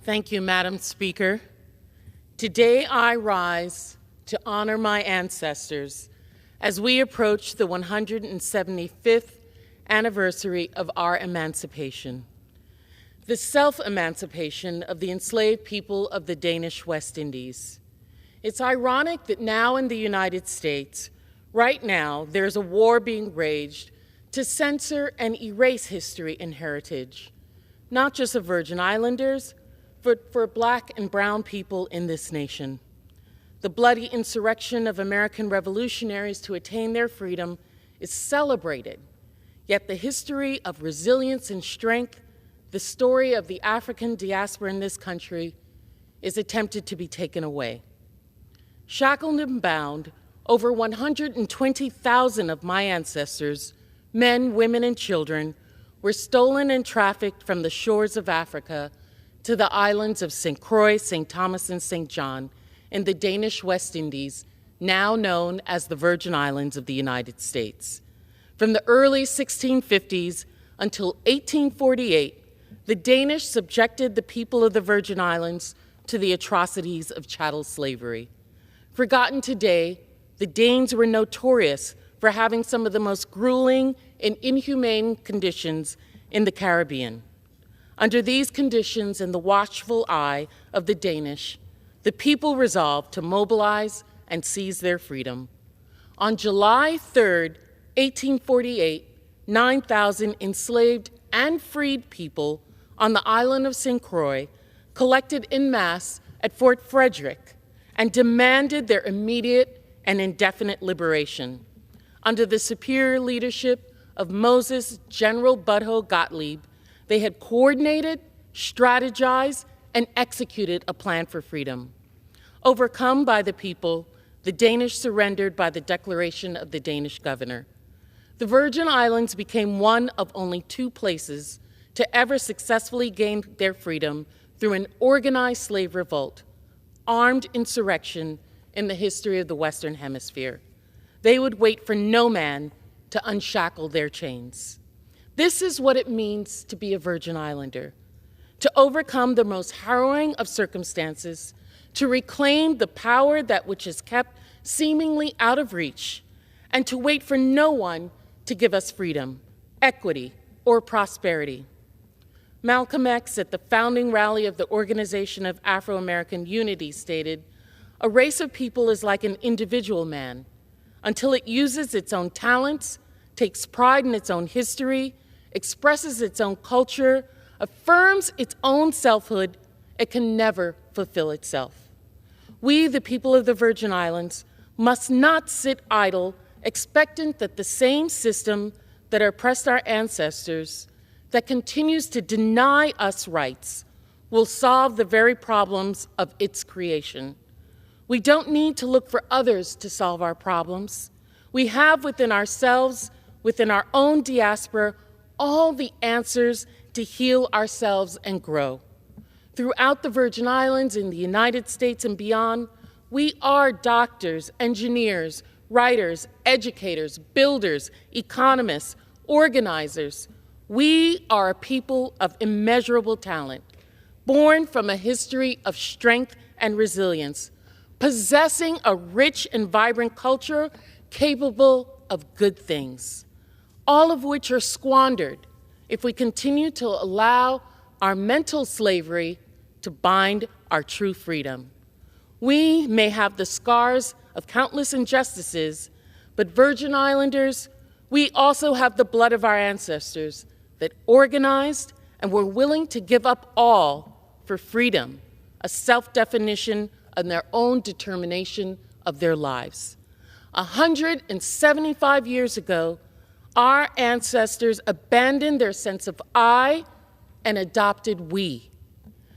Thank you, Madam Speaker. Today I rise to honor my ancestors as we approach the 175th anniversary of our emancipation, the self-emancipation of the enslaved people of the Danish West Indies. It's ironic that now in the United States, right now, there's a war being waged to censor and erase history and heritage, not just of Virgin Islanders, but for Black and brown people in this nation. The bloody insurrection of American revolutionaries to attain their freedom is celebrated, yet the history of resilience and strength, the story of the African diaspora in this country, is attempted to be taken away. Shackled and bound, over 120,000 of my ancestors, men, women, and children, were stolen and trafficked from the shores of Africa to the islands of St. Croix, St. Thomas, and St. John in the Danish West Indies, now known as the Virgin Islands of the United States. From the early 1650s until 1848, the Danish subjected the people of the Virgin Islands to the atrocities of chattel slavery. Forgotten today, the Danes were notorious for having some of the most grueling and inhumane conditions in the Caribbean. Under these conditions and the watchful eye of the Danish, the people resolved to mobilize and seize their freedom. On July 3rd, 1848, 9,000 enslaved and freed people on the island of St. Croix collected en masse at Fort Frederick and demanded their immediate and indefinite liberation. Under the superior leadership of Moses General Butho Gottlieb, they had coordinated, strategized, and executed a plan for freedom. Overcome by the people, the Danish surrendered by the declaration of the Danish governor. The Virgin Islands became one of only 2 places to ever successfully gain their freedom through an organized slave revolt, armed insurrection in the history of the Western Hemisphere. They would wait for no man to unshackle their chains. This is what it means to be a Virgin Islander, to overcome the most harrowing of circumstances, to reclaim the power that which is kept seemingly out of reach, and to wait for no one to give us freedom, equity, or prosperity. Malcolm X, at the founding rally of the Organization of Afro-American Unity, stated, "A race of people is like an individual man. Until it uses its own talents, takes pride in its own history, expresses its own culture, affirms its own selfhood, it can never fulfill itself." We, the people of the Virgin Islands, must not sit idle, expectant that the same system that oppressed our ancestors, that continues to deny us rights, will solve the very problems of its creation. We don't need to look for others to solve our problems. We have within ourselves, within our own diaspora, all the answers to heal ourselves and grow. Throughout the Virgin Islands, in the United States and beyond, we are doctors, engineers, writers, educators, builders, economists, organizers. We are a people of immeasurable talent, born from a history of strength and resilience, possessing a rich and vibrant culture capable of good things, all of which are squandered if we continue to allow our mental slavery to bind our true freedom. We may have the scars of countless injustices, but Virgin Islanders, we also have the blood of our ancestors that organized and were willing to give up all for freedom, a self-definition and their own determination of their lives. 175 years ago, our ancestors abandoned their sense of I and adopted we.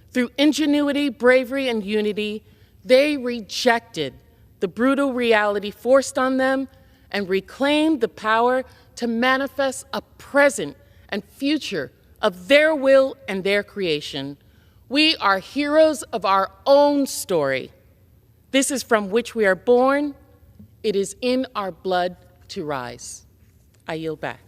Through ingenuity, bravery, and unity, they rejected the brutal reality forced on them and reclaimed the power to manifest a present and future of their will and their creation. We are heroes of our own story. This is from which we are born. It is in our blood to rise. I yield back.